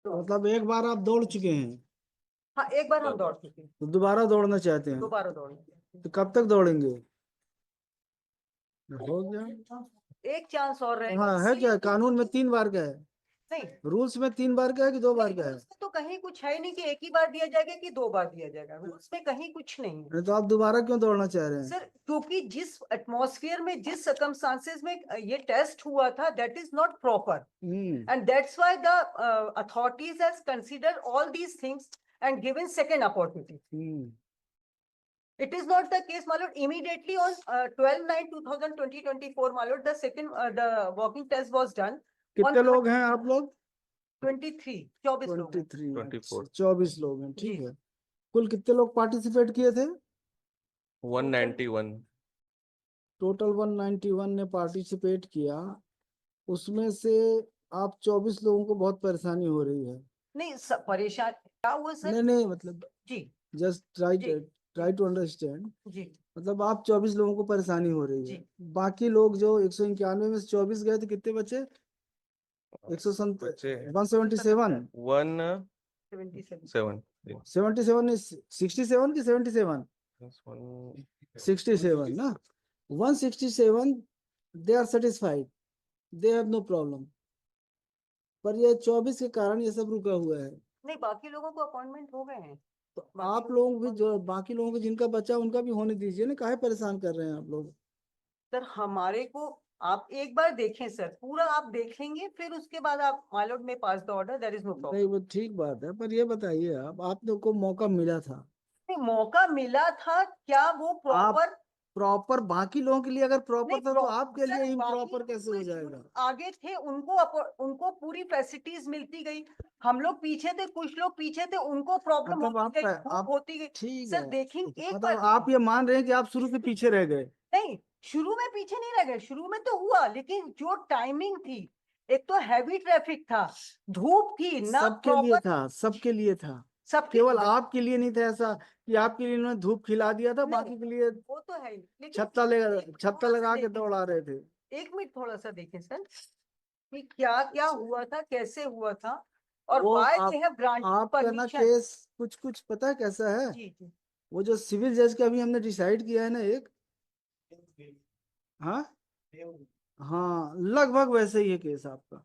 मतलब एक बार आप दौड़ चुके हैं हाँ, एक बार हम दौड़ चुके हैं, तो दोबारा दौड़ना चाहते हैं, दोबारा दौड़ेंगे। तो कब तक दौड़ेंगे? हो गया। एक चांस और रहेगा। हाँ है क्या, कानून में 3 बार का है, नहीं, रूल्स में 3 बार का है कि 2 बार का है? रूल्स में तो कहीं कुछ है नहीं कि एक ही बार दिया जाएगा कि 2 बार दिया जाएगा, रूल्स में कहीं कुछ नहीं है। नहीं तो आप दोबारा क्यों दौड़ना चाह रहे हैं? सर, क्योंकि जिस एटमॉस्फेयर में, जिस सर्कमस्टांसेस में ये टेस्ट हुआ था, that is not proper, and that's why the authorities has considered all these things and given second opportunity. It is not the case, my lord. Immediately on 12/9/2024, my lord, the second the walking test was done. कितने लोग हैं आप लोग? 23, 24 लोग हैं. 23, 24 लोग हैं, ठीक जी. है। कुल कितने लोग पार्टिसिपेट किए थे? 191। टोटल 191 ने पार्टिसिपेट किया, उसमें से आप 24 लोगों को बहुत परेशानी हो रही है। नहीं, परेशान क्या हुआ सर? नहीं नहीं, मतलब जी जस्ट ट्राई टू अंडरस्टैंड। जी मतलब आप 24 लोगों को परेशानी हो रही है, जी. बाकी लोग जो 191 में से 24 गए थे, कितने बचे? 177, 177 177। 77 इज 67 की 77? 67 ना, 167 they are satisfied, they have no problem, पर ये 24 के कारण ये सब रुका हुआ है। नहीं, बाकी लोगों को अपॉइंटमेंट हो गए हैं. तो आप लोग भी, जो बाकी लोगों को जिनका बचा उनका भी होने दीजिए ना, काहे परेशान कर रहे हैं आप लोग? सर, हमारे को आप एक बार देखें सर, पूरा आप देख लेंगे, फिर उसके बाद आप माय लॉर्ड में pass the order, there is no problem. नहीं वो ठीक बात है, पर ये बताइए आप लोग को मौका मिला था, मौका मिला था क्या? वो प्रॉपर प्रॉपर बाकी लोगों के लिए अगर प्रॉपर नहीं, था तो आपके लिए सर, इम्प्रॉपर बाकी कैसे हो जाएगा? आगे थे, उनको पूरी फैसिलिटीज मिलती गई. हम लोग पीछे थे, कुछ लोग पीछे थे, उनको प्रॉब्लम मतलब होती गई, आप होती गई. ठीक सर है, देखेंगे एक मतलब बार. आप ये मान रहे हैं कि आप शुरू से पीछे रह गए? नहीं, शुरू में पीछे नहीं रह गए, शुरू में तो हुआ, लेकिन जो टाइमिंग थी, एक तो हैवी ट्रैफिक था, धूप थी ना, सबके लिए प्रॉपर था, सबके लिए था, सबके. केवल आपके लिए नहीं था ऐसा कि आपके लिए इन्होंने धूप खिला दिया था, नहीं, बाकी के लिए वो तो है ही, लेकिन छत्ता थोड़ा सा लगा के देखें, दौड़ा रहे थे। 1 मिनट थोड़ा सा देखें सर, कि क्या क्या हुआ था, कैसे हुआ था, और वो व्हाई दे हैव ग्रांटेड आपका ना परमिशन. केस कुछ कुछ पता है कैसा है? जी जी. वो जो सिविल जज का भी हमने डिसाइड किया है ना एक, हाँ हाँ, लगभग वैसे ही है केस आपका।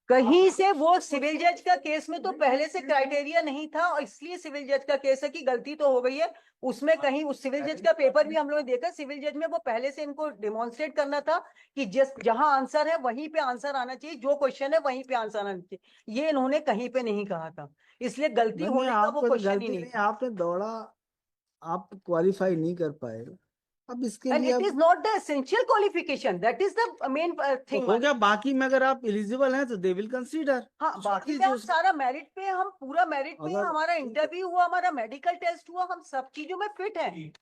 कहीं से वो सिविल जज का केस में तो पहले से क्राइटेरिया नहीं था, और इसलिए सिविल जज का केस है कि गलती तो हो गई है उसमें. कहीं उस सिविल जज का पेपर भी हम लोगों ने देखा, सिविल जज में वो पहले से इनको डिमॉन्स्ट्रेट करना था कि जिस जहां आंसर है वहीं पे आंसर आना चाहिए, जो क्वेश्चन है वहीं पे आंसर आना चाहिए, ये इन्होंने कहीं पे नहीं कहा था, इसलिए गलती नहीं होने का वो आपको तो क्वेश्चन ही गलती नहीं नहीं, था. आपने दौड़ा, आप क्वालिफाई नहीं कर पाए, अब इसके एंड लिए इट अब is not the essential qualification, that is the main तो थिंग. हो गया, बाकी में अगर आप एलिजिबल हैं तो दे विल कंसीडर। हाँ, बाकी में हम सारा मेरिट पे, हम पूरा मेरिट पे, अगर हमारा इंटरव्यू हुआ, हमारा मेडिकल टेस्ट हुआ, हम सब चीजों में फिट हैं,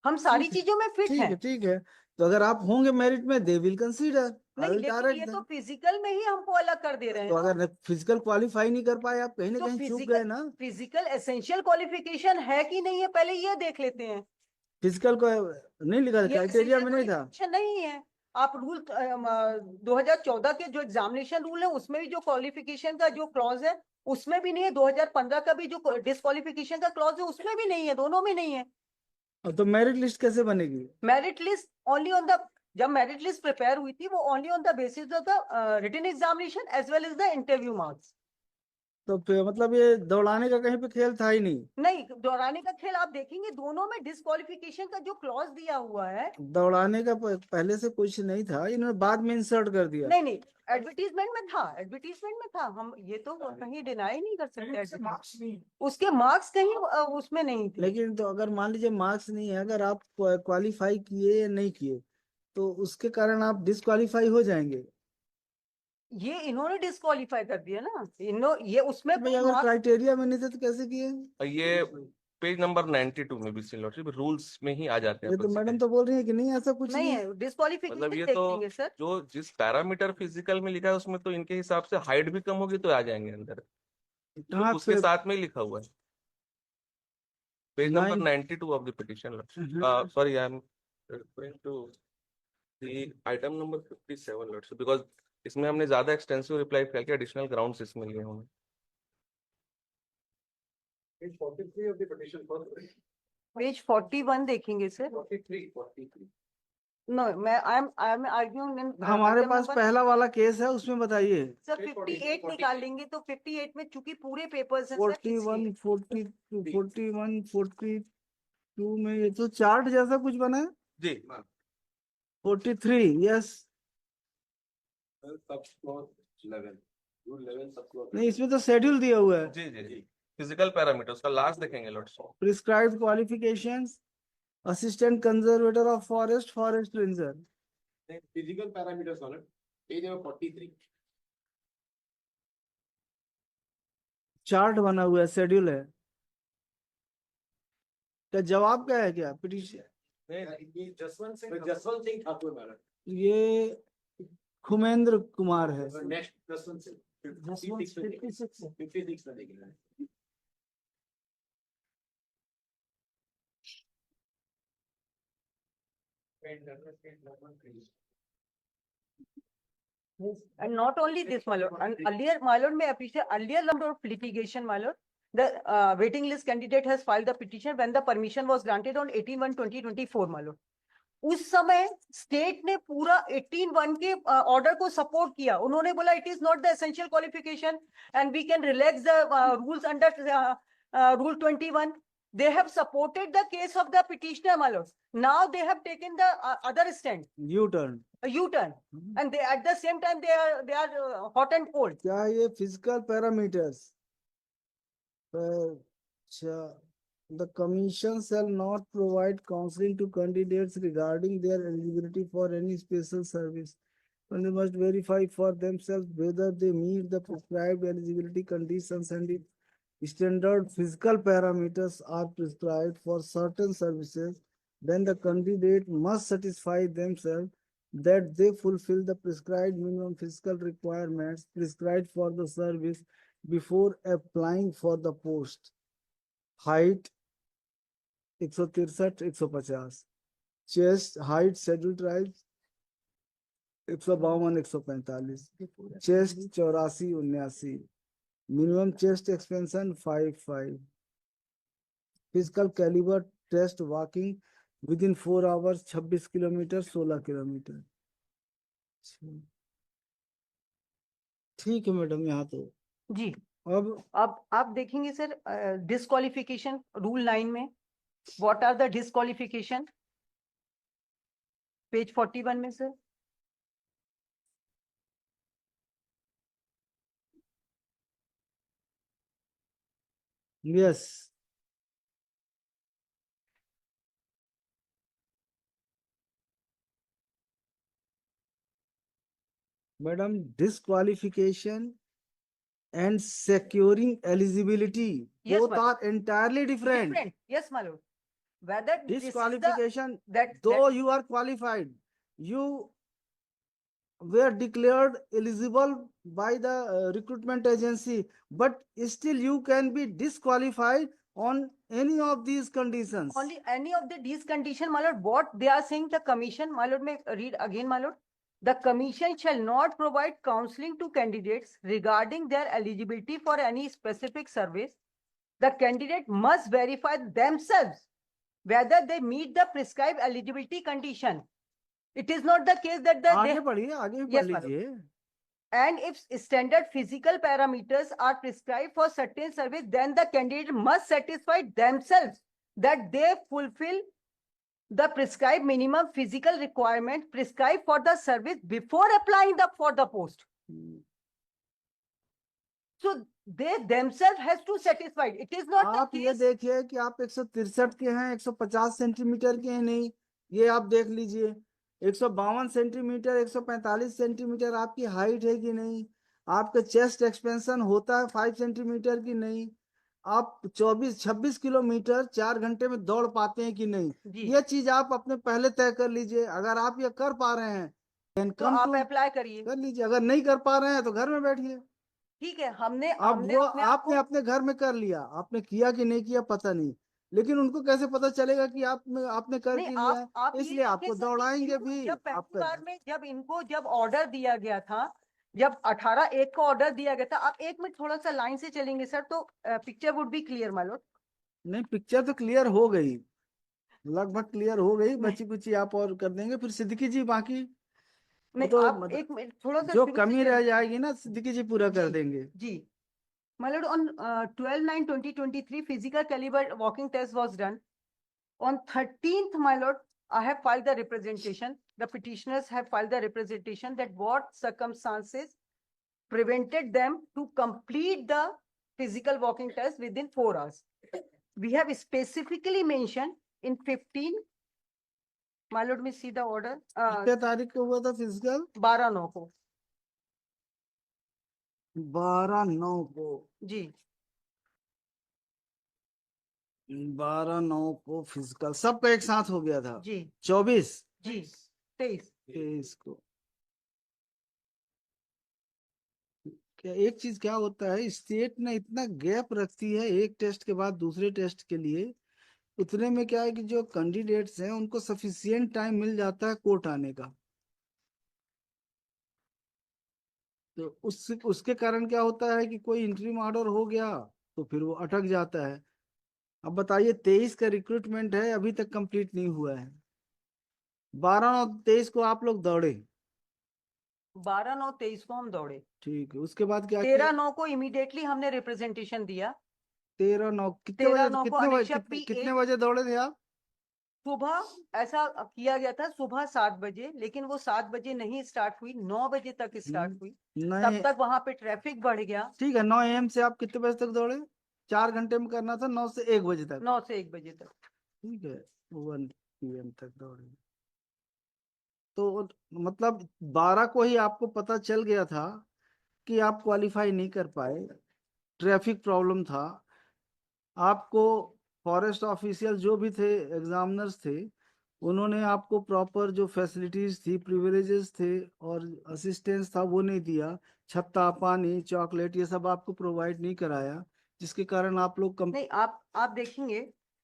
हम सारी चीजों में फिट हैं. ठीक है, तो अगर आप होंगे मेरिट में दे विल कंसीडर, आई नहीं, विल लेकिन डायरेक्ट ये तो देम। फिजिकल में ही हमको अलग कर दे रहे तो हैं ना. अगर फिजिकल क्वालिफाई नहीं कर पाए, आप कहीं ना तो कहीं चूक फिजिकल गए ना। फिजिकल एसेंशियल क्वालिफिकेशन है कि नहीं है, पहले ये देख लेते हैं. फिजिकल को नहीं लिखा था, ये क्राइटेरिया एसेंशियल में नहीं था। क्वालिफिकेशन नहीं है. आप रूल 2014 के जो एग्जामिनेशन रूल है, उसमें भी जो क्वालिफिकेशन का जो क्लॉज है, उसमें भी नहीं है. 2015 का भी जो डिस्क्वालिफिकेशन का क्लॉज है, उसमें भी नहीं है, दोनों में नहीं है. तो मेरिट लिस्ट कैसे बनेगी? Merit list only on the, जब मेरिट लिस्ट प्रिपेयर हुई थी, वो only on the basis of the written examination as well as the interview marks. तो फिर मतलब ये दौड़ाने का कहीं पे खेल था ही नहीं? नहीं, दौड़ाने का खेल आप देखेंगे, दोनों में डिस्क्वालिफिकेशन का जो क्लॉज दिया हुआ है. दौड़ाने का पहले से कुछ नहीं था, इन्होंने बाद में इंसर्ट कर दिया। नहीं नहीं, एडवर्टीजमेंट में था, एडवर्टीजमेंट में था, हम ये तो कहीं डिनाई नहीं कर सकते. उसके मार्क्स कहीं उसमें नहीं थे. लेकिन तो अगर मान लीजिए मार्क्स नहीं है, अगर आप क्वालिफाई किए या नहीं किए, तो उसके कारण आप डिस्क्वालीफाई हो जाएंगे। ये इन्होंने डिस्क्वालीफाई कर दिया ना, ये उसमें भाई अगर क्राइटेरिया में नहीं थे तो कैसे किए? ये पेज नंबर 92 में भी सिलॉटशिप रूल्स में ही आ जाते हैं। ये तो मैडम तो बोल रही है कि नहीं, ऐसा कुछ नहीं नहीं है, डिस्क्वालिफिकेशन मतलब ये देख तो लेंगे सर. जो जिस पैरामीटर फिजिकल में लिखा है उसमें तो इनके हिसाब से हाइट भी कम होगी तो आ जाएंगे अंदर, हाँ उसके साथ में ही लिखा हुआ है page number 92 of the petition. Sorry, I am referring to item number 57 let's because इसमें हमने ज्यादा एक्सटेंसिव रिप्लाई फाइल के एडिशनल ग्राउंड्स इसमें लिए होंगे। Page 43 of the petition first. Page 41 देखेंगे sir. 43. No I am arguing हमारे पास पहला वाला केस है, उसमें बताइए। सर 58 निकाल लेंगे तो 58 में चूंकि पूरे पेपर्स हैं सर, 41, 42, 41, 42 में ये तो चार्ट जैसा कुछ बना है। जी 43, यस। Subclause 11. Rule 11 subclause. नहीं, इसमें तो शेड्यूल दिया हुआ है। जी जी फिजिकल पैरामीटर्स का लास्ट देखेंगे let's. Prescribed qualifications, assistant conservator of forest, forest ranger. Physical parameters on it. Page number 43. Chart बना हुआ है, शेड्यूल है। क्या जवाब क्या है क्या पिटीशन? जसवंत सिंह ठाकुर मैडम। ये खुमेंद्र कुमार है। नेक्स्ट जसवंत सिंह 56 में देखेंगे। and not only this, my lord, and earlier, my lord, may appreciate earlier number of litigation, my lord. The waiting list candidate has filed the petition when the permission was granted on 18/1/2024, my lord. उस समय state ने पूरा 18(1) के order को support किया। उन्होंने बोला it is not the essential qualification and we can relax the rules under rule 21. They have supported the case of the petitioner, my lord. Now they have taken the other stand, U-turn। a U-turn, and they at the same time they are hot and cold. क्या ये physical parameters? अच्छा, the commission shall not provide counseling to candidates regarding their eligibility for any special service. And they must verify for themselves whether they meet the prescribed eligibility conditions, and if standard physical parameters are prescribed for certain services, then the candidate must satisfy themselves that they fulfill the prescribed minimum physical requirements prescribed for the service before applying for the post. Height 163, 150, chest height scheduled tribes 152, 145, chest 84, 79, minimum chest expansion 5. Physical caliber test walking within 4 hours 26 kilometre 16 kilometre. ठीक है madam, यहाँ तो जी अब आप देखेंगे sir disqualification rule 9 में what are the disqualification page 41 में sir. Yes, madam disqualification and securing eligibility Yes, both ma'am. are entirely different. Yes, my lord. Whether this is the Disqualification, that though you are qualified, you were declared eligible by the recruitment agency, but still you can be disqualified on any of these conditions. only any of these condition, my lord, what they are saying, the commission, my lord, may read again, my lord. The commission shall not provide counseling to candidates regarding their eligibility for any specific service. The candidate must verify themselves whether they meet the prescribed eligibility condition. It is not the case that आगे बढ़िए, आगे भी Yes, पढ़ madam. लीजिए। and if standard physical parameters are prescribed for certain service, then the candidate must satisfy themselves that they fulfill the prescribed minimum physical requirement prescribed for the service before applying for the post. So they themselves has to satisfy. It is not आप the ये case. देखिए कि आप 163 के हैं, 150 centimetre के हैं नहीं, ये आप देख लीजिए। 152 सेंटीमीटर, 145 सेंटीमीटर आपकी हाइट है कि नहीं, आपका चेस्ट एक्सपेंशन होता है 5 सेंटीमीटर की नहीं, आप 26 किलोमीटर 4 घंटे में दौड़ पाते हैं कि नहीं, जी। ये चीज आप अपने पहले तय कर लीजिए। अगर आप ये कर पा रहे हैं तो आप अप्लाई करिए, कर लीजिए, अगर नहीं कर पा रहे हैं तो घर में बैठिए। ठीक है। हमने अब हमने वो अपने आप आपने अपने घर में कर लिया, आपने किया कि नहीं किया पता नहीं, लेकिन उनको कैसे पता चलेगा कि आपने कर नहीं, क्यों लिया है? आप ये इसलिए आपको देखिए सर कि दौड़ाएंगे इनको भी। जब पहली आपका बार में जब ऑर्डर दिया गया था, जब 18/1 को ऑर्डर दिया गया था, आप एक मिनट थोड़ा सा लाइन से चलेंगे सर, तो पिक्चर वुड बी क्लियर मालूम। नहीं, पिक्चर तो क्लियर हो गई, लगभग क्लियर हो गई, नहीं, बची कुची आप और कर देंगे फिर सिद्दीकी जी बाकी। वो नहीं, तो आप मतलब एक मिनट थोड़ा सा जो शुरू से कमी रह चलिए। जाएगी ना सिद्दीकी जी पूरा कर जी, देंगे। जी, my lord, on 12/9/2023, physical caliber walking test was done. On 13th, my lord, I have filed the representation. The petitioners have filed the representation that what circumstances prevented them to complete the physical walking test within 4 hours. We have specifically mentioned in 15, my lord, may see the order, कितने तारीख को हुआ था physical? 12/9 को। 12/9 को। जी, 12/9 को physical सबका एक साथ हो गया था। जी, 24 जी, 23। 23 को। क्या एक चीज क्या होता है, स्टेट ने इतना गैप रखती है एक टेस्ट के बाद दूसरे टेस्ट के लिए, उतने में क्या है कि जो कैंडिडेट्स हैं उनको सफिशियंट टाइम मिल जाता है कोर्ट आने का। तो उसके कारण क्या होता है कि कोई इंटरिम ऑर्डर हो गया तो फिर वो अटक जाता है। अब बताइए 23 का रिक्रूटमेंट है, अभी तक कंप्लीट नहीं हुआ है। 12/9/23 को आप लोग दौड़े। 12/9/23 को हम दौड़े। ठीक है, उसके बाद क्या किया? 13/9 को इमीडिएटली हमने रिप्रेजेंटेशन दिया। 13/9 कितने बजे 13/9 को अनिक्षा कितने P8 बजे दौड़े थे आप? सुबह ऐसा किया गया था, सुबह 7 बजे, लेकिन वो 7 बजे नहीं स्टार्ट हुई, 9 बजे तक स्टार्ट हुई। तब नहीं, तक वहां पे ट्रैफिक बढ़ गया। ठीक है, 9 AM से आप कितने बजे तक दौड़े? 4 घंटे में करना था, 9 से 1 बजे तक। 9 से 1 बजे तक। ठीक है, 1 PM तक दौड़े। तो मतलब 12 को ही आपको पता चल गया था कि आप क्वालिफाई नहीं कर पाए, ट्रैफिक प्रॉब्लम था आपको। फॉरेस्ट ऑफिशियल जो भी थे, एग्जामिनर्स थे, उन्होंने आपको प्रॉपर जो फैसिलिटीज थी, प्रिविलेजेस थे और असिस्टेंस था वो नहीं दिया। छत्ता, पानी, चॉकलेट ये सब आपको प्रोवाइड नहीं कराया, जिसके कारण आप लोग कम। नहीं, आप देखेंगे,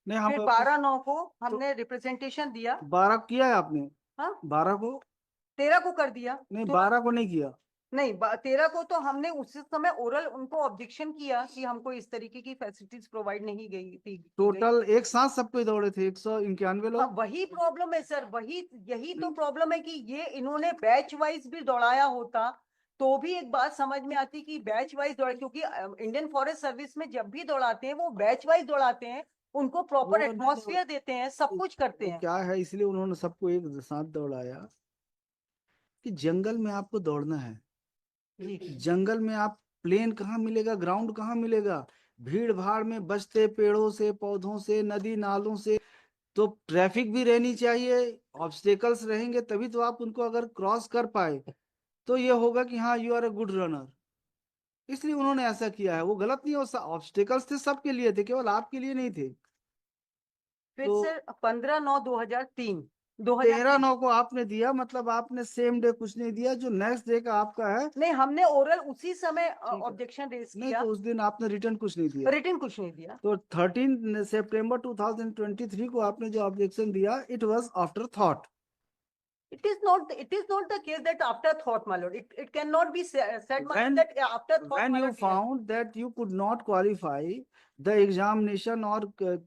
नहीं, हम फिर 12/9 को तो हमने रिप्रेजेंटेशन दिया। 12 किया है आपने? हाँ, 12 को? 13 को कर दिया। नहीं, तो 12 को नहीं किया। नहीं, 13 को तो हमने उस समय ओरल उनको ऑब्जेक्शन किया कि हमको इस तरीके की फैसिलिटीज प्रोवाइड नहीं गई थी की गई। टोटल एक साथ सबको ही दौड़े थे 191 हाँ, लोग। वही प्रॉब्लम है सर, यही तो प्रॉब्लम है कि ये इन्होंने बैच वाइज भी दौड़ाया होता तो भी एक बात समझ में आती कि बैच वाइज दौड़ा, क्योंकि इंडियन फॉरेस्ट सर्विस में जब भी दौड़ाते हैं वो बैच वाइज दौड़ाते हैं, उनको प्रॉपर वो नहीं एटमॉस्फेयर देते हैं, सब कुछ करते वो हैं। क्या है, इसलिए उन्होंने सबको एक साथ दौड़ाया कि जंगल में आपको दौड़ना है। जी, जंगल में आप प्लेन कहाँ मिलेगा, ग्राउंड कहाँ मिलेगा? भीड़ भाड़ में बचते पेड़ों से, पौधों से, नदी नालों से। तो ट्रैफिक भी रहनी चाहिए, ऑब्स्टेकल्स रहेंगे तभी तो आप उनको अगर क्रॉस कर पाए तो ये होगा कि हाँ you are a good runner. इसलिए उन्होंने ऐसा किया है, वो गलत नहीं हो। ऑब्स्टेकल्स थे सबके लिए थे, केवल आपके लिए नहीं थे। फिर तो सर 15/9/2003 13/9 को आपने दिया, मतलब आपने सेम डे कुछ नहीं दिया, जो नेक्स्ट डे का आपका है। नहीं, हमने ओरल उसी समय ठीक है, ऑब्जेक्शन रेज नहीं किया, तो उस दिन आपने रिटर्न कुछ नहीं दिया। रिटन कुछ नहीं दिया। तो 13 सितंबर 2023 को आपने जो ऑब्जेक्शन दिया, it was after thought. It is not the case that after thought, my lord. It cannot be said, my lord, when that after thought, when my you lord, yes. found that you could not qualify the examination or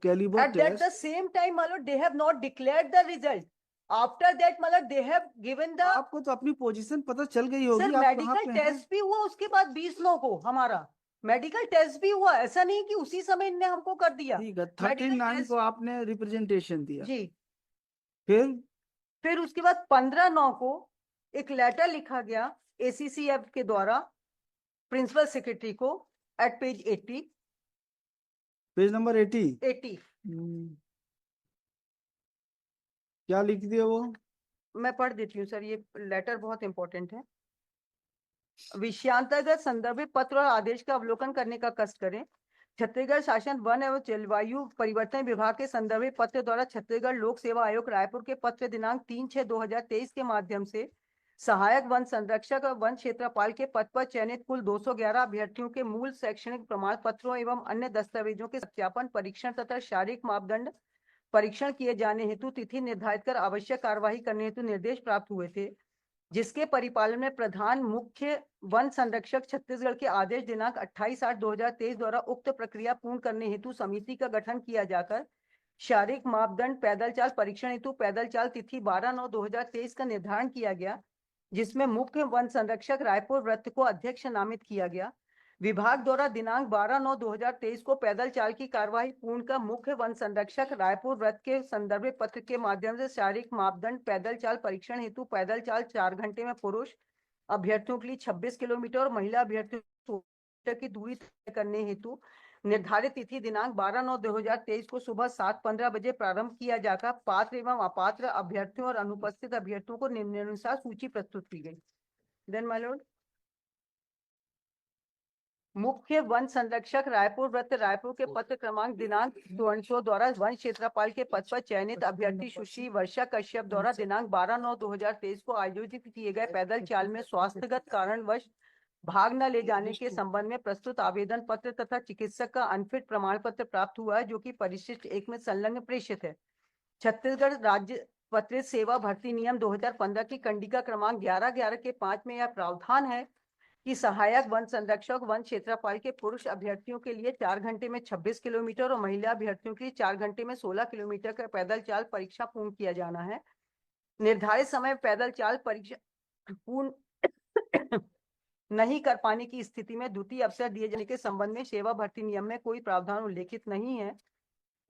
caliber At that the test, same time, my lord, they have not declared the result. After that, my lord, they have given the आपको तो अपनी position पता चल गई sir होगी, आप कहाँ medical पे हैं। टेस्ट भी हुआ उसके बाद 20/9 को हमारा मेडिकल टेस्ट भी हुआ, ऐसा नहीं कि उसी समय इनने हमको कर दिया ठीक है, मेडिकल 13/9 टेस्ट। को आपने रिप्रेजेंटेशन दिया। जी, फिर फिर उसके बाद 15/9 को एक लेटर लिखा गया ACCF के द्वारा प्रिंसिपल सेक्रेटरी को एट पेज 80। Page number 80। 80 क्या लिख दिया वो? मैं पढ़ देती हूँ सर, ये लेटर बहुत इंपॉर्टेंट है। विषयांतर्गत संदर्भित पत्र और आदेश का अवलोकन करने का कष्ट करें। छत्तीसगढ़ शासन वन एवं जलवायु परिवर्तन विभाग के संदर्भित पत्र द्वारा छत्तीसगढ़ लोक सेवा आयोग रायपुर के पत्र दिनांक 3/6/2023 के माध्यम से सहायक वन संरक्षक और वन क्षेत्रपाल के पद पर चयनित कुल 211 अभ्यर्थियों के मूल शैक्षणिक प्रमाण पत्रों एवं अन्य दस्तावेजों के सत्यापन, परीक्षण तथा शारीरिक मापदंड परीक्षण किए जाने हेतु तिथि निर्धारित कर आवश्यक कार्यवाही करने हेतु निर्देश प्राप्त हुए थे, जिसके परिपालन में प्रधान मुख्य वन संरक्षक छत्तीसगढ़ के आदेश दिनांक 28/8/2023 द्वारा उक्त प्रक्रिया पूर्ण करने हेतु समिति का गठन किया जाकर शारीरिक मापदंड पैदल चाल परीक्षण हेतु पैदल चाल तिथि 12/9/2023 का निर्धारण किया गया, जिसमें मुख्य वन संरक्षक रायपुर वृत्त को अध्यक्ष नामित किया गया। विभाग द्वारा दिनांक 12/9/2023 को पैदल चाल की कार्यवाही पूर्ण कर मुख्य वन संरक्षक रायपुर वृत्त के संदर्भित पत्र के माध्यम से शारीरिक मापदंड पैदल चाल परीक्षण हेतु पैदल चाल 4 घंटे में पुरुष अभ्यर्थियों के लिए 26 किलोमीटर और महिला अभ्यर्थियों की दूरी तय करने हेतु निर्धारित तिथि दिनांक 12/9/2023 को सुबह 7:15 बजे प्रारंभ किया जाकर पात्र एवं अपात्र अभ्यर्थियों और अनुपस्थित अभ्यर्थियों को निम्नानुसार सूची प्रस्तुत की गई। देन माय लॉर्ड, मुख्य वन संरक्षक रायपुर वृत्त रायपुर के पत्र क्रमांक दिनांक 200 द्वारा वन क्षेत्रपाल के पद पर चयनित अभ्यर्थी सुश्री वर्षा कश्यप द्वारा दिनांक 12/9/2023 को आयोजित किए गए पैदल चाल में स्वास्थ्यगत कारणवश भाग न ले जाने के संबंध में प्रस्तुत आवेदन पत्र तथा चिकित्सक का अनफिट प्रमाण पत्र प्राप्त हुआ है, जो कि परिशिष्ट 1 में संलग्न प्रेषित है। छत्तीसगढ़ राज्य पत्रित सेवा भर्ती नियम 2015 की कंडिका क्रमांक 11/11 के 5 में यह प्रावधान है कि सहायक वन संरक्षक वन क्षेत्रपाल के पुरुष अभ्यर्थियों के लिए 4 घंटे में 26 किलोमीटर और महिला अभ्यर्थियों के लिए 4 घंटे में 16 किलोमीटर का पैदल चाल परीक्षा पूर्ण किया जाना है। निर्धारित समय पैदल चाल परीक्षा पूर्ण नहीं कर पाने की स्थिति में द्वितीय अवसर दिए जाने के संबंध में सेवा भर्ती नियम में कोई प्रावधान उल्लेखित नहीं है।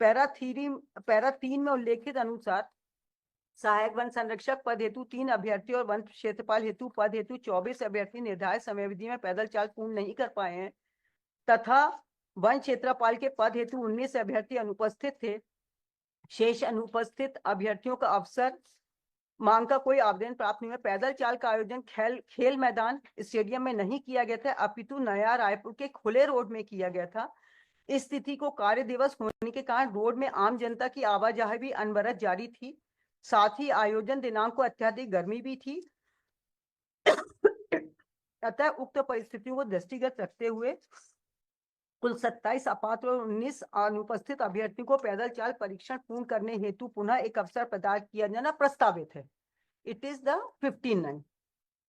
पैरा 3 में उल्लेखित अनुसार सहायक वन संरक्षक पद हेतु 3 अभ्यर्थी और वन क्षेत्रपाल हेतु पद हेतु 24 अभ्यर्थी निर्धारित समयावधि में पैदल चाल पूर्ण नहीं कर पाए हैं तथा वन क्षेत्रपाल के पद हेतु 19 अभ्यर्थी अनुपस्थित थे। शेष अनुपस्थित अभ्यर्थियों का अवसर मांग का कोई आवेदन प्राप्त नहीं है। पैदल चाल का आयोजन खेल मैदान स्टेडियम में नहीं किया गया था, अपितु नया रायपुर के खुले रोड में किया गया था। इस तिथि को कार्य दिवस होने के कारण रोड में आम जनता की आवाजाही भी अनवरत जारी थी। साथ ही आयोजन दिनांक को अत्यधिक गर्मी भी थी, अतः उक्त परिस्थितियों को दृष्टिगत रखते हुए कुल 27 अपात्र और 19 अनुपस्थित अभ्यर्थियों को पैदल चाल परीक्षण पूर्ण करने हेतु पुनः एक अवसर प्रदान किया जाना प्रस्तावित है। इट इज द 15/9,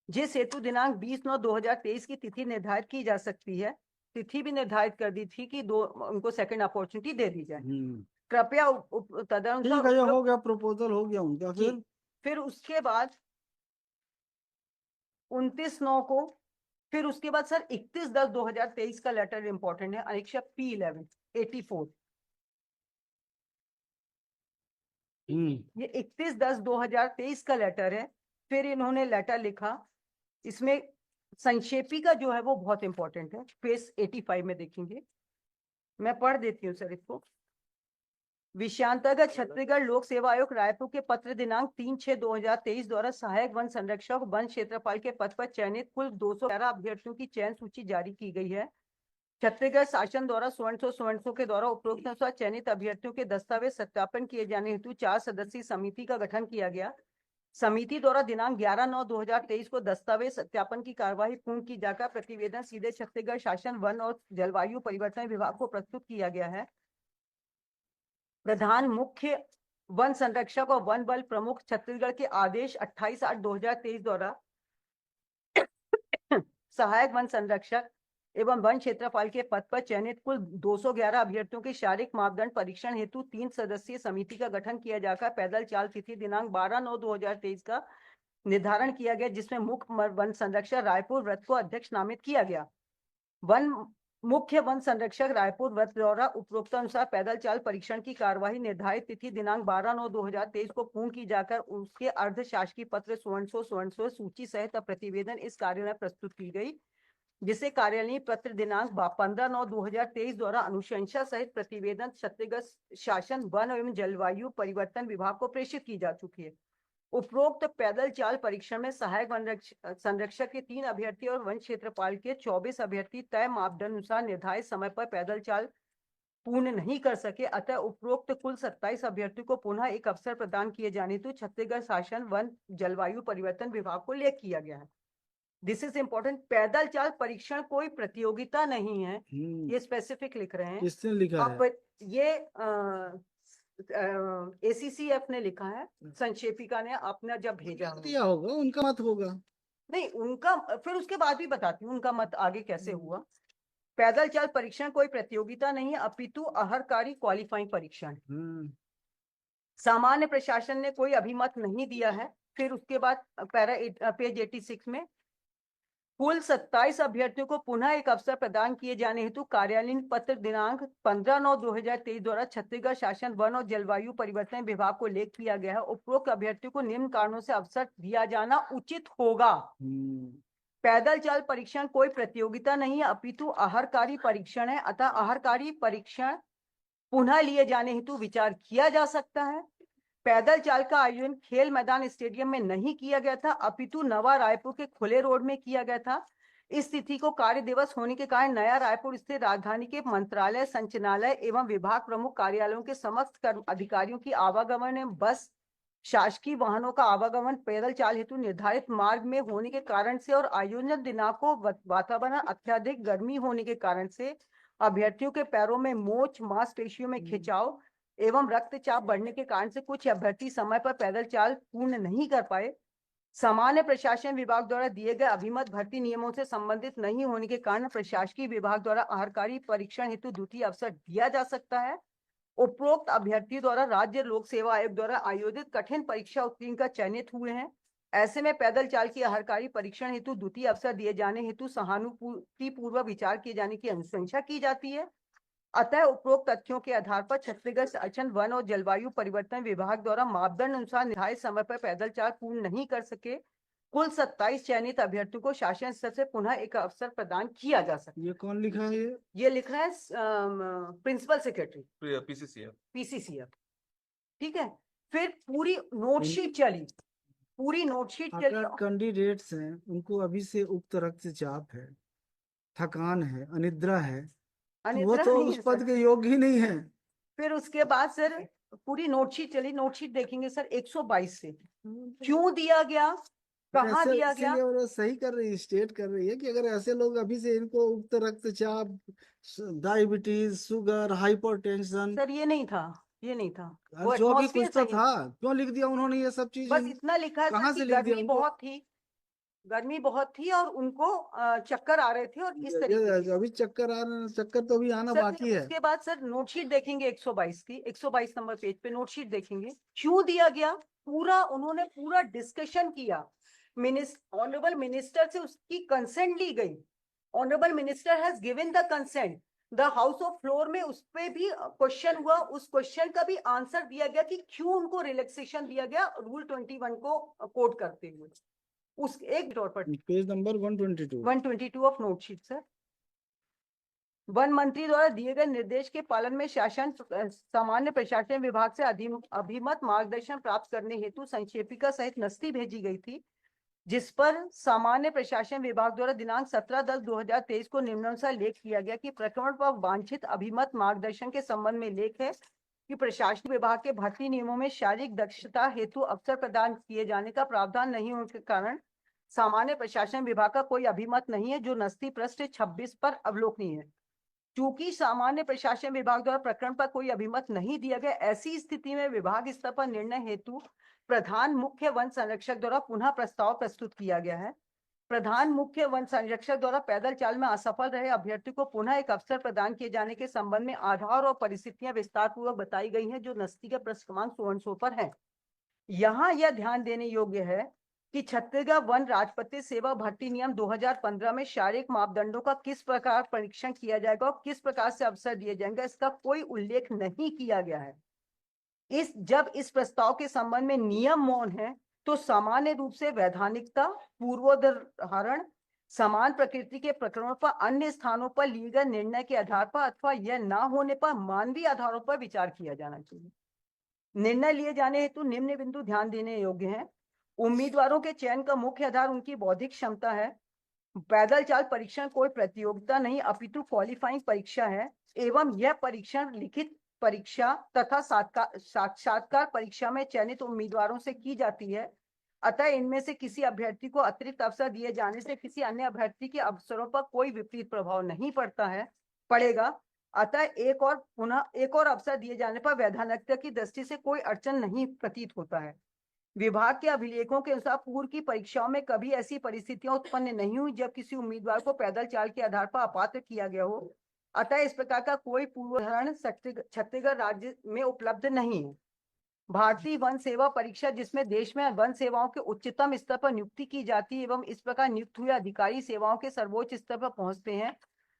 जिस हेतु दिनांक 20/9/2023 की तिथि निर्धारित की जा सकती है। तिथि भी निर्धारित कर दी थी कि उनको सेकंड अपॉर्चुनिटी दे दी जाए। कृपया तदनुसार हो गया, प्रपोजल हो गया उनका। फिर उसके बाद 29/9 को, फिर उसके बाद सर 31/10/2023 का लेटर इंपॉर्टेंट है, अनेक्षा P11 84। ये 31/10/2023 का लेटर है। फिर इन्होंने लेटर लिखा, इसमें संक्षेपी का जो है वो बहुत इंपॉर्टेंट है, पेज 85 में देखेंगे। मैं पढ़ देती हूँ सर इसको। विषयांतर्गत छत्तीसगढ़ लोक सेवा आयोग रायपुर के पत्र दिनांक 3/6/2023 द्वारा सहायक वन संरक्षक वन क्षेत्रपाल के पद पर चयनित कुल 211 अभ्यर्थियों की चयन सूची जारी की गई है। छत्तीसगढ़ शासन द्वारा स्वर्ण के द्वारा उपरोक्त अनुसार चयनित अभ्यर्थियों के दस्तावेज सत्यापन किए जाने हेतु 4 सदस्यीय समिति का गठन किया गया। समिति द्वारा दिनांक 11/9/2023 को दस्तावेज सत्यापन की कार्यवाही पूर्ण की जाकर प्रतिवेदन सीधे छत्तीसगढ़ शासन वन और जलवायु परिवर्तन विभाग को प्रस्तुत किया गया है। प्रधान मुख्य वन संरक्षक और वन बल प्रमुख छत्तीसगढ़ के आदेश 28/8/2023 द्वारा सहायक वन संरक्षक एवं वन क्षेत्रपाल के पद पर चयनित कुल 211 अभ्यर्थियों के शारीरिक मापदंड परीक्षण हेतु 3 सदस्यीय समिति का गठन किया जाकर पैदल चाल तिथि दिनांक 12/9/2023 का निर्धारण किया गया, जिसमें मुख्य वन संरक्षक रायपुर वृत्त को अध्यक्ष नामित किया गया। मुख्य वन संरक्षक रायपुर वृत्त द्वारा उपरोक्त अनुसार पैदल चाल परीक्षण की कार्यवाही निर्धारित तिथि दिनांक 12/9/2023 को पूर्ण की जाकर उसके अर्ध शासकीय पत्र स्वर्ण सूची सहित प्रतिवेदन इस कार्यालय में प्रस्तुत की गई, जिसे कार्यालयीय पत्र दिनांक 15/9/2023 द्वारा अनुशंसा सहित प्रतिवेदन छत्तीसगढ़ शासन वन एवं जलवायु परिवर्तन विभाग को प्रेषित की जा चुकी है। उपरोक्त पैदल चाल परीक्षण में सहायक वन संरक्षक के 3 अभ्यर्थी और वन क्षेत्रपाल के 24 अभ्यर्थी तय मापदंड अनुसार निर्धारित समय पर पैदल चाल पूर्ण नहीं कर सके, अतः उपरोक्त कुल 27 अभ्यर्थियों को पुनः एक अवसर प्रदान किए जाने हेतु छत्तीसगढ़ शासन वन जलवायु परिवर्तन विभाग को लेख किया गया है। This is important. पैदल चाल परीक्षण कोई प्रतियोगिता नहीं है, ये स्पेसिफिक लिख रहे हैं। किसने लिखा है? अब ये ACCF ने लिखा है, संक्षेपिका ने आपने जब भेजा हमें। दिया होगा, उनका मत होगा। नहीं उनका, फिर उसके बाद भी बताती हूँ उनका मत आगे कैसे हुआ। पैदल चाल परीक्षण कोई प्रतियोगिता नहीं है, अपितु अहरकारी क्वालिफाइंग परीक्षण है। सामान्य प्रशासन ने कोई अभिमत नहीं दिया है। फिर उसके बाद पेज 86 में कुल 27 अभ्यर्थियों को पुनः एक अवसर प्रदान किए जाने हेतु कार्यालयीन पत्र दिनांक 15/9/2023 द्वारा छत्तीसगढ़ शासन वन और जलवायु परिवर्तन विभाग को लेख किया गया है। उपरोक्त अभ्यर्थियों को निम्न कारणों से अवसर दिया जाना उचित होगा। पैदल चाल परीक्षण कोई प्रतियोगिता नहीं है, अपितु अहरकारी परीक्षण है, अतः अहरकारी परीक्षण पुनः लिए जाने हेतु विचार किया जा सकता है। पैदल चाल का आयोजन खेल मैदान स्टेडियम में नहीं किया गया था, अपितु नवा रायपुर के खुले रोड में किया गया था। इस तिथि को कार्य दिवस होने के कारण नया रायपुर स्थित राजधानी के मंत्रालय, संचालनालय एवं विभाग प्रमुख कार्यालयों के समस्त अधिकारियों की आवागमन एवं बस शासकीय वाहनों का आवागमन पैदल चाल हेतु निर्धारित मार्ग में होने के कारण से और आयोजन दिनांक को वातावरण अत्यधिक गर्मी होने के कारण से अभ्यर्थियों के पैरों में मोच, मांसपेशियों में खिंचाव एवं रक्तचाप बढ़ने के कारण से कुछ अभ्यर्थी समय पर पैदल चाल पूर्ण नहीं कर पाए। सामान्य प्रशासन विभाग द्वारा दिए गए अभिमत भर्ती नियमों से संबंधित नहीं होने के कारण प्रशासकीय विभाग द्वारा अहरकारी परीक्षण हेतु द्वितीय अवसर दिया जा सकता है। उपरोक्त अभ्यर्थी द्वारा राज्य लोक सेवा आयोग द्वारा आयोजित कठिन परीक्षा उत्तीर्ण का चयनित हुए हैं। ऐसे में पैदल चाल की अहरकारी परीक्षण हेतु द्वितीय अवसर दिए जाने हेतु सहानुभूति पूर्वक विचार किए जाने की अनुशंसा की जाती है। अतः उपरोक्त तथ्यों के आधार पर छत्तीसगढ़ शासन वन और जलवायु परिवर्तन विभाग द्वारा मापदंड अनुसार निर्धारित समय पर पैदल चाल पूर्ण नहीं कर सके कुल 27 चयनित अभ्यर्थियों को शासन स्तर से पुनः एक अवसर प्रदान किया जा सकता है। ये कौन लिखा है? ये लिख रहा है प्रिंसिपल सेक्रेटरी PCCF। ठीक है, फिर पूरी नोटशीट चली, पूरी नोटशीट चली। कैंडिडेट्स हैं, उनको अभी से उक्त रक्तचाप है, थकान है, अनिद्रा है, तो वो तो उस पद के योग्य ही नहीं है। फिर उसके बाद सर पूरी नोटशीट चली, नोटशीट देखेंगे सर 122 से क्यों दिया गया, कहाँ दिया गया। और सही कर रही है, स्टेट कर रही है कि अगर ऐसे लोग अभी से इनको उक्त रक्तचाप, डायबिटीज, शुगर, हाइपरटेंशन। सर ये नहीं था, ये नहीं था, वो जो भी एटमॉस्फेयर कुछ तो सही था, क्यों लिख दिया उन्होंने ये सब चीजें? बस इतना लिखा है कहाँ सर से कि लिख दिया गर्मी उनको? बहुत थी, गर्मी बहुत थी और उनको चक्कर आ रहे थे और इस तरीके से। अभी चक्कर आ रहे हैं, चक्कर तो अभी आना सर बाकी है। उसके बाद सर नोटशीट देखेंगे 122 की, 122 नंबर पेज पे नोटशीट देखेंगे क्यों दिया गया। पूरा उन्होंने पूरा डिस्कशन किया, ऑनरेबल मिनिस्टर से उसकी कंसेंट ली गई। Honourable minister has given the consent, the house of floor में उस पे भी क्वेश्चन हुआ, उस क्वेश्चन का भी आंसर दिया गया कि क्यों उनको रिलैक्सेशन दिया गया रूल 21 को कोट करते हुए। उस एक तौर पर page number 122 of note sheet sir. One मंत्री द्वारा दिए गए निर्देश के पालन में शासन सामान्य प्रशासन विभाग से अभिमत मार्गदर्शन प्राप्त करने हेतु संक्षेपिका सहित नस्ती भेजी गई थी, जिस पर सामान्य प्रशासन विभाग द्वारा दिनांक 17/10/2023 को निम्नानुसार लेख किया गया कि प्रकरण पर वांछित अभिमत मार्गदर्शन के संबंध में लेख है कि प्रशासनिक विभाग के भर्ती नियमों में शारीरिक दक्षता हेतु अवसर प्रदान किए जाने का प्रावधान नहीं होने के कारण सामान्य प्रशासन विभाग का कोई अभिमत नहीं है, जो नस्ती पृष्ठ 26 पर अवलोकनीय है। चूंकि सामान्य प्रशासन विभाग द्वारा प्रकरण पर कोई अभिमत नहीं दिया गया, ऐसी स्थिति में विभाग स्तर पर निर्णय हेतु प्रधान मुख्य वन संरक्षक द्वारा पुनः प्रस्ताव प्रस्तुत किया गया है। प्रधान मुख्य वन संरक्षक द्वारा पैदल चाल में असफल रहे अभ्यर्थी को पुनः एक अवसर प्रदान किए जाने के संबंध में आधार और परिस्थितियां विस्तार पूर्वक बताई गई हैं, जो नस्ती के पृष्ठ क्रमांक 16 पर है। यहाँ यह ध्यान देने योग्य है कि छत्तीसगढ़ वन राजपत्रित सेवा भर्ती नियम 2015 में शारीरिक मापदंडों का किस प्रकार परीक्षण किया जाएगा और किस प्रकार से अवसर दिए जाएंगे, इसका कोई उल्लेख नहीं किया गया है। जब इस प्रस्ताव के संबंध में नियम मौन है, तो सामान्य रूप से वैधानिकता, पूर्वोदाहरण, समान प्रकृति के प्रकरणों पर अन्य स्थानों पर लिए गए निर्णय के आधार पर अथवा यह न होने पर मानवीय आधारों पर विचार किया जाना चाहिए। निर्णय लिए जाने हेतु निम्न बिंदु ध्यान देने योग्य हैं। उम्मीदवारों के चयन का मुख्य आधार उनकी बौद्धिक क्षमता है। पैदल चाल परीक्षण कोई प्रतियोगिता नहीं अपितु क्वालिफाइंग परीक्षा है एवं यह परीक्षण लिखित परीक्षा तथा साक्षात्कार परीक्षा में चयनित उम्मीदवारों से की जाती है। अतः इनमें से किसी अभ्यर्थी को अतिरिक्त अवसर दिए जाने से किसी अन्य अभ्यर्थी के अवसरों पर कोई विपरीत प्रभाव नहीं पड़ेगा। अतः एक और अवसर दिए जाने पर वैधानिकता की दृष्टि से कोई अड़चन नहीं प्रतीत होता है। विभाग के अभिलेखों के अनुसार पूर्व की परीक्षाओं में कभी ऐसी परिस्थितियां उत्पन्न नहीं हुई जब किसी उम्मीदवार को पैदल चाल के आधार पर अपात्र किया गया हो। अतः इस प्रकार का कोई पूर्व उदाहरण छत्तीसगढ़ राज्य में उपलब्ध नहीं है। भारतीय वन सेवा परीक्षा, जिसमें देश में वन सेवाओं के उच्चतम स्तर पर नियुक्ति की जाती है एवं इस प्रकार नियुक्त हुए अधिकारी सेवाओं के सर्वोच्च स्तर पर पहुंचते हैं।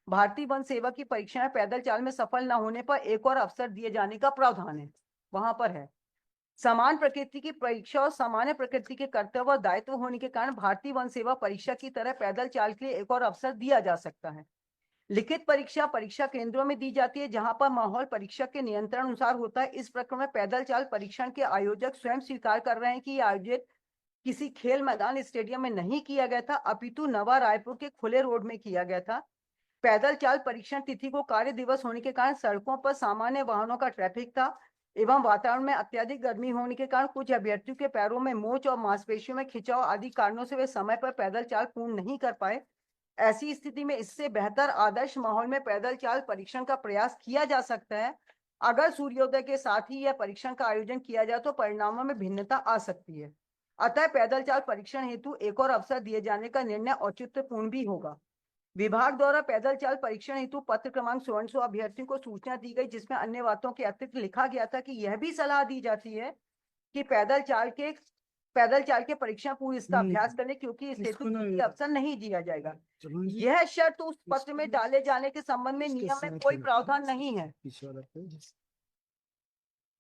भारतीय वन सेवा की परीक्षा में पैदल चाल में सफल न होने पर एक और अवसर दिए जाने का प्रावधान है, वहां पर है। समान प्रकृति की परीक्षा और सामान्य प्रकृति के कर्तव्य और दायित्व होने के कारण भारतीय वन सेवा परीक्षा की तरह पैदल चाल के लिए एक और अवसर दिया जा सकता है। लिखित परीक्षा परीक्षा केंद्रों में दी जाती है जहां पर माहौल परीक्षा के नियंत्रण अनुसार होता है। इस प्रकरण में पैदल चाल परीक्षण के आयोजक स्वयं स्वीकार कर रहे हैं कि यह आयोजित किसी खेल मैदान स्टेडियम में नहीं किया गया था अपितु नवा रायपुर के खुले रोड में किया गया था। पैदल चाल परीक्षण तिथि को कार्य दिवस होने के कारण सड़कों पर सामान्य वाहनों का ट्रैफिक था एवं वातावरण में अत्यधिक गर्मी होने के कारण कुछ अभ्यर्थियों के पैरों में मोच और मांसपेशियों में खिंचाव आदि कारणों से वे समय पर पैदल चाल पूर्ण नहीं कर पाए। ऐसी स्थिति में इससे बेहतर आदर्श माहौल में पैदल चाल परीक्षण का प्रयास किया जा सकता है। अगर सूर्योदय के साथ ही यह परीक्षण का आयोजन किया जाए तो परिणामों में भिन्नता आ सकती है। अतः पैदल चाल परीक्षण हेतु एक और अवसर दिए जाने का निर्णय औचित्यपूर्ण भी होगा। विभाग द्वारा पैदल चाल परीक्षण हेतु पत्र क्रमांक 1600 अभ्यर्थियों को सूचना दी गई, जिसमें अन्य बातों के अतिरिक्त लिखा गया था कि यह भी सलाह दी जाती है कि पैदल चाल के परीक्षा पूर्व इसका अभ्यास करने, क्योंकि इस हेतु किसी अवसर नहीं दिया जाएगा। यह शर्त उस पत्र में डाले जाने के संबंध में नियम में कोई प्रावधान नहीं है,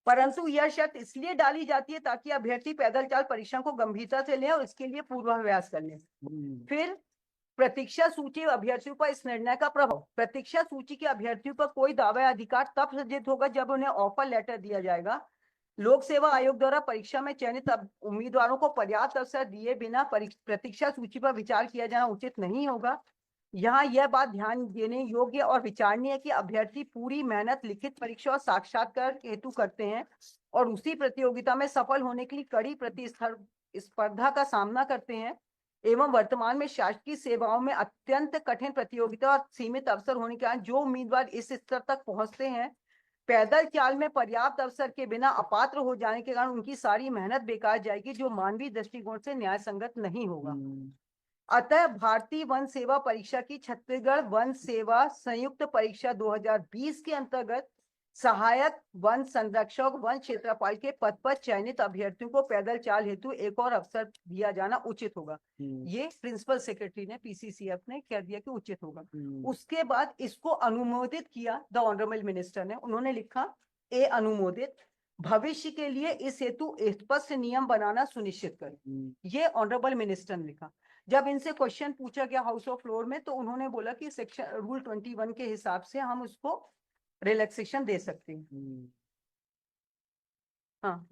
परंतु यह शर्त इसलिए डाली जाती है ताकि अभ्यर्थी पैदल चाल परीक्षा को गंभीरता से ले और इसके लिए पूर्वाभ्यास कर ले। फिर प्रतीक्षा सूची अभ्यर्थियों पर इस निर्णय का प्रभाव। प्रतीक्षा सूची के अभ्यर्थियों पर कोई दावा अधिकार तब सिद्ध होगा जब उन्हें ऑफर लेटर दिया जाएगा। लोक सेवा आयोग द्वारा परीक्षा में चयनित उम्मीदवारों को पर्याप्त अवसर दिए बिना प्रतीक्षा सूची पर विचार किया जाना उचित नहीं होगा। यहाँ यह बात ध्यान देने योग्य और विचारणीय है कि अभ्यर्थी पूरी मेहनत लिखित परीक्षा और साक्षात्कार हेतु करते हैं और उसी प्रतियोगिता में सफल होने के लिए कड़ी प्रतिस्पर्धा का सामना करते हैं एवं वर्तमान में शासकीय सेवाओं में अत्यंत कठिन प्रतियोगिता और सीमित अवसर होने के कारण जो उम्मीदवार इस स्तर तक पहुंचते हैं, पैदल चाल में पर्याप्त अवसर के बिना अपात्र हो जाने के कारण उनकी सारी मेहनत बेकार जाएगी, जो मानवीय दृष्टिकोण से न्याय संगत नहीं होगा। अतः भारतीय वन सेवा परीक्षा की छत्तीसगढ़ वन सेवा संयुक्त परीक्षा 2020 के अंतर्गत सहायक वन संरक्षक वन क्षेत्रपाल के पद पर चयनित अभ्यर्थियों को पैदल चाल हेतु एक और अवसर दिया जाना उचित होगा। ये प्रिंसिपल सेक्रेटरी ने PCCF ने कह दिया कि उचित होगा। उसके बाद इसको अनुमोदित किया द ऑनरेबल मिनिस्टर ने। उन्होंने लिखा ए अनुमोदित, भविष्य के लिए इस हेतु स्पष्ट नियम बनाना सुनिश्चित करें। ये ऑनरेबल मिनिस्टर ने लिखा। जब इनसे क्वेश्चन पूछा गया हाउस ऑफ लॉर्ड में तो उन्होंने बोला कि सेक्शन रूल 21 के हिसाब से हम उसको रिलैक्सेशन दे सकते हैं। हाँ,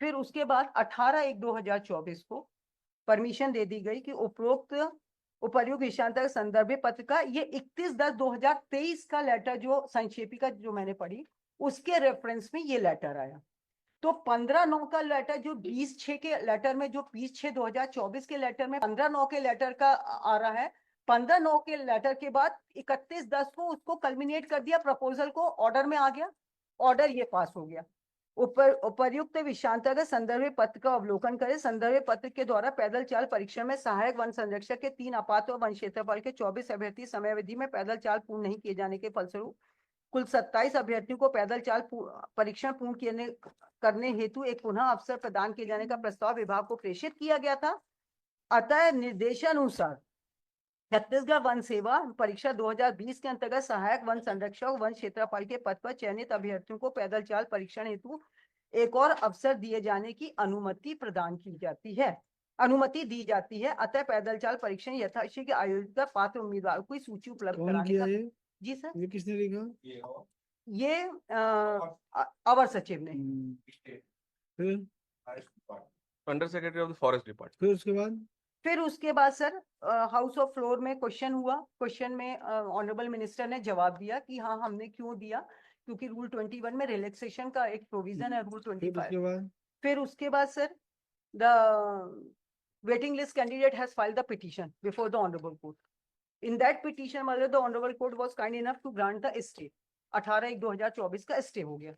फिर उसके बाद 18/1/2024 को परमिशन दे दी गई कि उपर्युक्त विषयांतर संदर्भित पत्र का ये 31/10/2023 का लेटर, जो संक्षेपिका जो मैंने पढ़ी उसके रेफरेंस में ये लेटर आया। तो 15/9 का लेटर, जो 20/6 के लेटर में, जो 20/6/2024 के लेटर में 15/9 के लेटर का आ रहा है, 15/9 के लेटर के बाद 31/10 को उसको कल्मिनेट कर दिया, प्रपोजल को ऑर्डर में आ गया, ऑर्डर ये पास हो गया। उपर्युक्त विषयांतर संदर्भ पत्र का अवलोकन करें। संदर्भ पत्र के द्वारा पैदल चाल परीक्षा में सहायक वन संरक्षक के 3 अपात्र वन क्षेत्रपाल के 24 अभ्यर्थी समयावधि में पैदल चाल पूर्ण नहीं किए जाने के फलस्वरूप कुल 27 अभ्यर्थियों को पैदल चाल परीक्षण पूर्ण करने हेतु एक पुनः अवसर प्रदान किए जाने का प्रस्ताव विभाग को प्रेषित किया गया था। अतः निर्देशानुसार छत्तीसगढ़ वन सेवा परीक्षा 2020 के अंतर्गत सहायक वन संरक्षक वन क्षेत्रपाल के पद पर चयनित अभ्यर्थियों को पैदल चाल परीक्षण हेतु एक और अवसर दिए जाने की अनुमति दी जाती है। अतः पैदल चाल परीक्षण यथाशीघ्र आयोजित पात्र उम्मीदवारों की सूची उपलब्ध कराने का। जी सर, ये किसने लिखा? ये अवर सचिव ने। फिर under secretary of the forest department. फिर उसके बाद सर हाउस ऑफ फ्लोर में क्वेश्चन हुआ। क्वेश्चन में ऑनरेबल मिनिस्टर ने जवाब दिया कि हाँ हमने क्यों दिया, क्योंकि रूल 21 में रिलैक्सेशन का एक प्रोविजन है, रूल 25। फिर उसके बाद sir the waiting list candidate has filed the petition before the honorable court. In that petition, मतलब the honorable court was kind enough to grant the stay. 18/1/2024 का stay हो गया।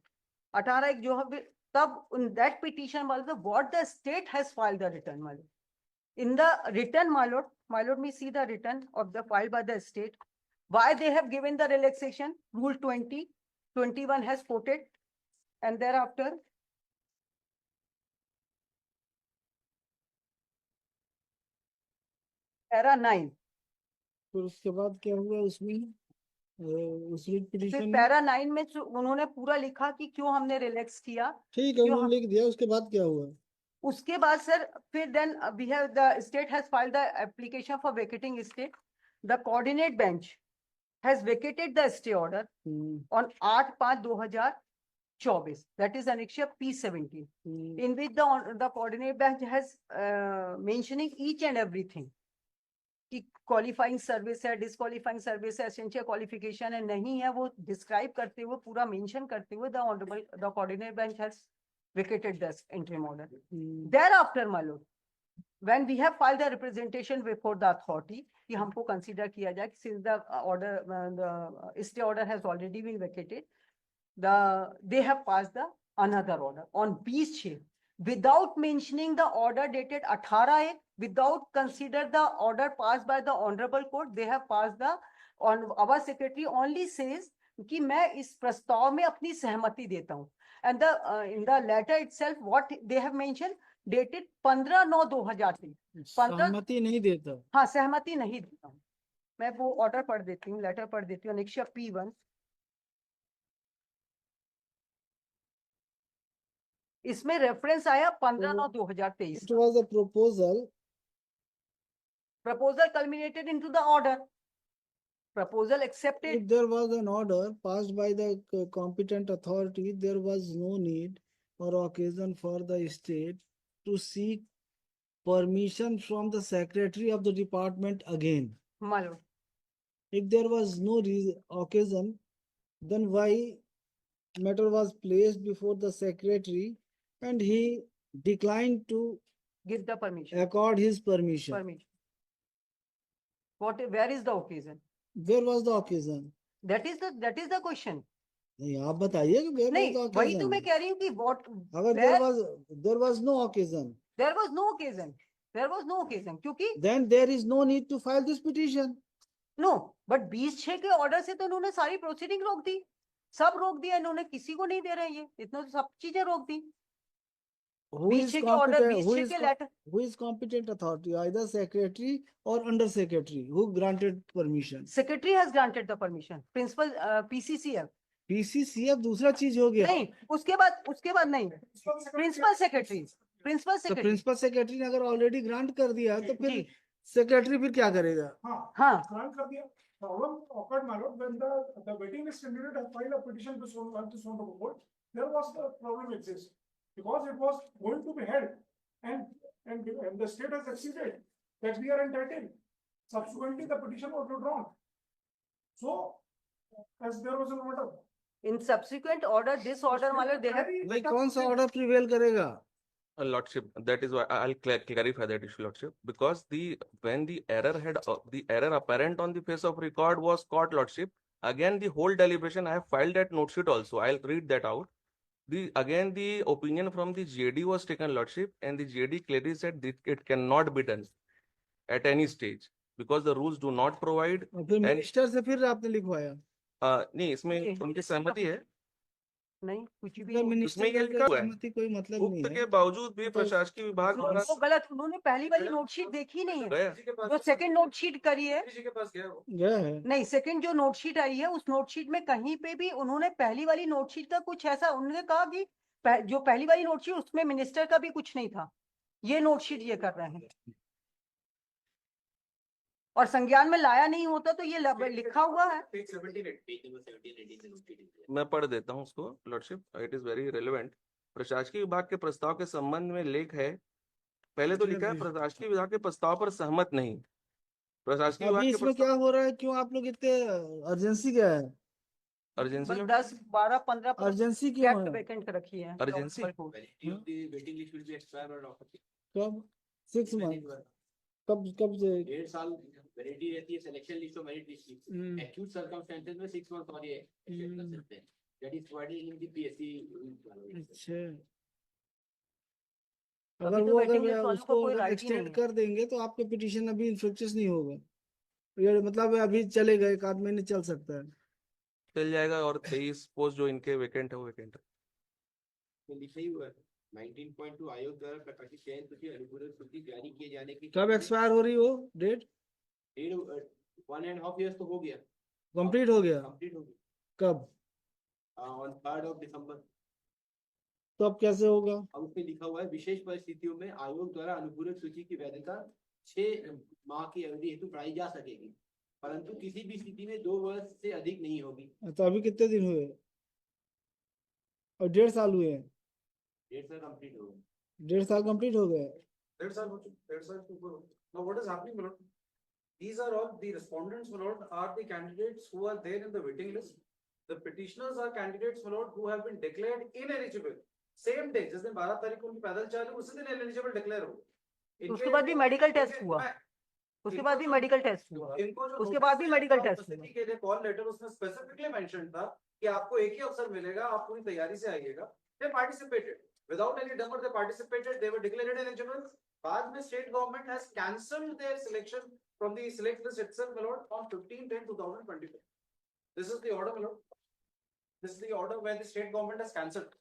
18/1 जो है तब in that petition मतलब what the state has filed the return मतलब in the return my lord me see the return of the filed by the state, why they have given the relaxation. Rule 2021 has quoted, and thereafter para 9। फिर उसके बाद क्या हुआ उसमें, उस फिर petition में? पैरा 9 में उन्होंने पूरा लिखा कि क्यों हमने रिलैक्स किया। ठीक है, क्यों उन्होंने लिख दिया, उसके बाद क्या हुआ? उसके बाद सर फिर then we have the state has filed the application for vacating stay. The coordinate bench has vacated the stay order on 8/5/2024, that is annexure P17, in which the coordinate bench has mentioning each and everything कि qualifying service है, डिसक्वालिफाइंग service है, essential qualification है, नहीं है, वो describe करते हुए पूरा मेंशन करते हुए the honourable the coordinate bench has vacated the interim order. Thereafter my Lord when we have filed the representation before the authority कि हमको कंसीडर किया जाए since the order the stay order has already been vacated, they have passed the another order on 20/6 without mentioning the order dated 18/1, without consider the order passed by the honorable court, they have passed the on our secretary only says कि मैं इस प्रस्ताव में अपनी सहमति देता हूँ, and the in the letter itself what they have mentioned dated 15/9/2023। सहमति नहीं देता। हाँ सहमति नहीं देता हूँ मैं, वो ऑर्डर पढ़ देती हूँ, लेटर पढ़ देती हूँ। अनेक्शा P1 इसमें रेफरेंस आया 15/9/2023। It was a proposal. Proposal culminated into the order. Proposal accepted. If there was an order passed by the competent authority, there was no need or occasion for the state to seek permission from the secretary of the department again. My lord, If there was no occasion, then why matter was placed before the secretary and he declined to give the permission. accord his permission? Permission. Where is the occasion? Where was the occasion? That is the question. नहीं, आप बताइए कि where नहीं, was the वही तो occasion? मैं कह रही हूँ कि what अगर there was no occasion, there was no occasion. There was no occasion क्योंकि then there is no need to file this petition. No but 20/6 के ऑर्डर से तो उन्होंने सारी प्रोसीडिंग रोक दी, सब रोक दिया इन्होंने, किसी को नहीं दे रहे ये, इतना तो सब चीजें रोक दी। Who is 20/6 के ऑर्डर, competent? 20/6 के letter, Who is competent authority? Either secretary or under secretary who granted permission. Secretary has granted the permission, principal PCCF PCCF दूसरा चीज हो गया। नहीं, उसके बाद नहीं, प्रिंसिपल सेक्रेटरी तो प्रिंसिपल सेक्रेटरी ने अगर ऑलरेडी ग्रांट कर दिया तो फिर जी। सेक्रेटरी फिर क्या करेगा? हाँ grant कर दिया। Problem occurred, my lord, when the waiting list candidate had filed a petition to Honorable Court. There was the problem exists because it was going to be held, and the state has acceded that we are entitled. Subsequently, the petition was withdrawn. So, as there was an order. In subsequent order this order मतलब they have भाई कौन सा order prevail करेगा? Lordship, that is why I'll clarify that issue, Lordship, because when the error apparent on the face of record was caught, Lordship, again the whole deliberation I have filed that note sheet also. I'll read that out. Again the opinion from the JD was taken, Lordship, and the JD clearly said that it cannot be done at any stage because the rules do not provide. और फिर minister से फिर आपने लिखवाया? नहीं, इसमें उनकी सहमति है नहीं, कुछ भी अगर मिनिस्टर उसमें ये लिखा हुआ है। सहमति कोई मतलब नहीं उक्त है। के बावजूद भी प्रशासकीय विभाग द्वारा वो गलत, उन्होंने पहली वाली नोट शीट देखी नहीं है, गया जो सेकंड नोट शीट करी है गया है। नहीं, सेकंड जो नोट शीट आई है उस नोट शीट में कहीं पे भी उन्होंने पहली वाली नोट शीट का कुछ ऐसा, उन्होंने कहा कि जो पहली वाली नोट शीट उसमें मिनिस्टर का भी कुछ नहीं था, ये नोट शीट ये कर रहे हैं और संज्ञान में लाया नहीं होता तो ये लिखा हुआ है। मैं पढ़ देता हूँ उसको, lordship, it is very relevant. प्रशासकीय विभाग के प्रस्ताव के संबंध में लेख है पहले तो चलिए लिखा है अभी- प्रशासकीय विभाग के प्रस्ताव पर सहमत नहीं। प्रशासकीय विभाग अभी के इसमें क्या हो रहा है, क्यों आप लोग इतने, अर्जेंसी क्या है, अर्जेंसी बस 10 12 15 अर्जेंसी क्यों है? वैकेंट रखी है urgency Validity of the waiting list will be expired or not. कब? 6 मंथ? कब से? 1.5 साल वैलिडिटी रहती है सिलेक्शन लिस्ट और मेरिट लिस्ट की। हम्म, एक्यूट सर्कमस्टेंसेस में 6 मंथ और ये एक्सटेंड कर सकते हैं। That is provided in the PSC. अच्छा, अभी अगर तो वो waiting अगर list वालों को उसको कोई अगर right ही एक्सटेंड नहीं है। कर देंगे तो आपका पिटीशन अभी इन्फ्रुक्चस नहीं होगा, ये मतलब अभी चलेगा, 1 आध महीने चल सकता है। चल जाएगा, और 23 पोस्ट जो इनके वैकेंट है वो वैकेंट है। में लिखा ही हुआ है 19.2 आयोग द्वारा प्रकाशित चयन सूची अनुपूरक सूची जारी किए जाने की कब एक्सपायर हो रही हो डेट? 1.5 years तो हो गया, कंप्लीट हो गया? कंप्लीट हो गया कब? ऑन 3rd दिसंबर। तो अब कैसे होगा? अब उसमें लिखा हुआ है विशेष परिस्थितियों में आयोग द्वारा अनुपूरक सूची की वैधता 6 माह की अवधि हेतु बढ़ाई जा सकेगी, परंतु किसी भी स्थिति में 2 वर्ष से अधिक नहीं होगी। तो अभी कितने दिन हुए और 1.5 साल हुए हैं? 1.5 साल कंप्लीट हो गया। 1.5 साल कंप्लीट हो गए? 1.5 साल हो चुके, 1.5 साल के ऊपर हो चुके। Now what is happening, my lord? These are all the respondents, my lord, are the candidates who are there in the waiting list. The petitioners are candidates, my lord, who have been declared ineligible. Same day, जिस दिन 12 तारीख को उनकी पैदल चालू, उसी दिन ineligible declare हो। उसके बाद भी मेडिकल टेस्ट हुआ, उसके बाद भी मेडिकल टेस्ट हुआ, इनको जो उसके बाद भी medical test उपस्थिति के लिए कॉल लेटर उसमें स्पेसिफिकली मेंशन था कि आपको एक ही अवसर मिलेगा, आप पूरी तैयारी से आइएगा। They participated without any demur, they participated, they were declared ineligible. बाद में state government has cancelled their selection from the select list itself, my lord, on 15/10/2024. This is the order, my lord. This is the order where the state government has cancelled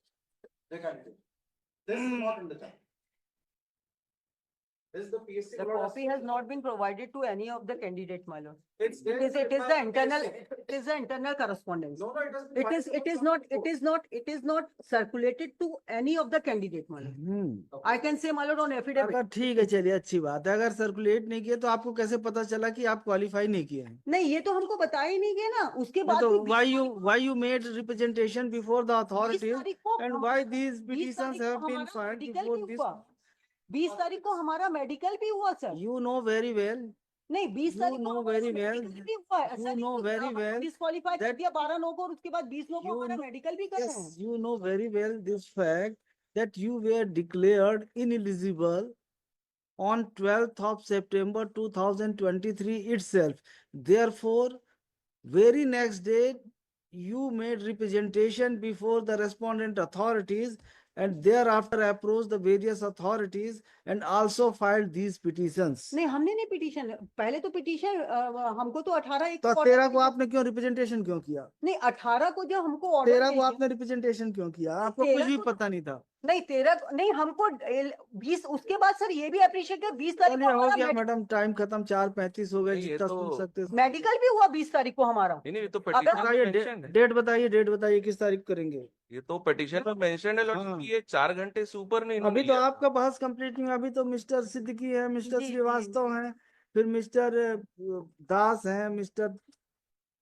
their candidate. This is not in the chart. This is the PSC. the my lord, copy has not been provided to any of the candidate, my lord. It's there. It is in the internal, PSC. it is the internal correspondence. No, it has. It is not circulated to any of the candidate, my lord. I can say, my lord, on affidavit. अगर ठीक है, चलिए अच्छी बात है। अगर circulate नहीं किया तो आपको कैसे पता चला कि आप क्वालिफाई नहीं किए हैं? नहीं, ये तो हमको बताया ही नहीं गया ना, उसके नहीं बाद तो भी why you made representation before the 20 authorities तारीख को and हम- why these 20 petitions तारीख को have been हमारा filed मेडिकल before भी this? हुआ, 20 तारीख को हमारा मेडिकल भी हुआ sir. You know very well, नहीं, 20 you तारीख को know हमारा very well, मेडिकल भी हुआ है, ऐसा you नहीं know कि very हमको well डिस्क्वालीफाई कर that दिया 12 लोगों को और उसके बाद 20 लोगों को you हमारा know- मेडिकल भी कर रहे हैं। yes, you know very well this fact that you were declared ineligible on 12th of September 2023 itself. Therefore, very next day, you made representation before the respondent authorities and thereafter approached the various authorities and also filed these petitions. नहीं, हमने नहीं petition, पहले तो petition हमको तो 18 तो 13 को आपने क्यों रिप्रेजेंटेशन क्यों किया? नहीं, 18 को जब हमको ऑर्डर 13 को आपने रिप्रेजेंटेशन क्यों किया? आपको कुछ 13 भी को- पता नहीं था? नहीं 13 नहीं, हमको 20 उसके बाद सर ये भी अप्रिशिएट किया 20 तारीख चलिए को हो गया हमारा मैडम, टाइम खत्म, 4:35 हो गए, नहीं, ये जितना तो- सुन सकते मेडिकल भी हुआ 20 तारीख को हमारा। नहीं नहीं, ये तो अगर- petition में बताइए, mentioned है। डेट बताइए किस तारीख को करेंगे? ये तो पिटीशन में मेंशन है लॉर्ड, हाँ। कि ये 4 घंटे से ऊपर नहीं अभी तो लिया। आपका बहस कंप्लीट नहीं हुआ, अभी तो मिस्टर सिद्दीकी है, मिस्टर जी, जी। श्रीवास्तव हैं, फिर मिस्टर दास हैं, मिस्टर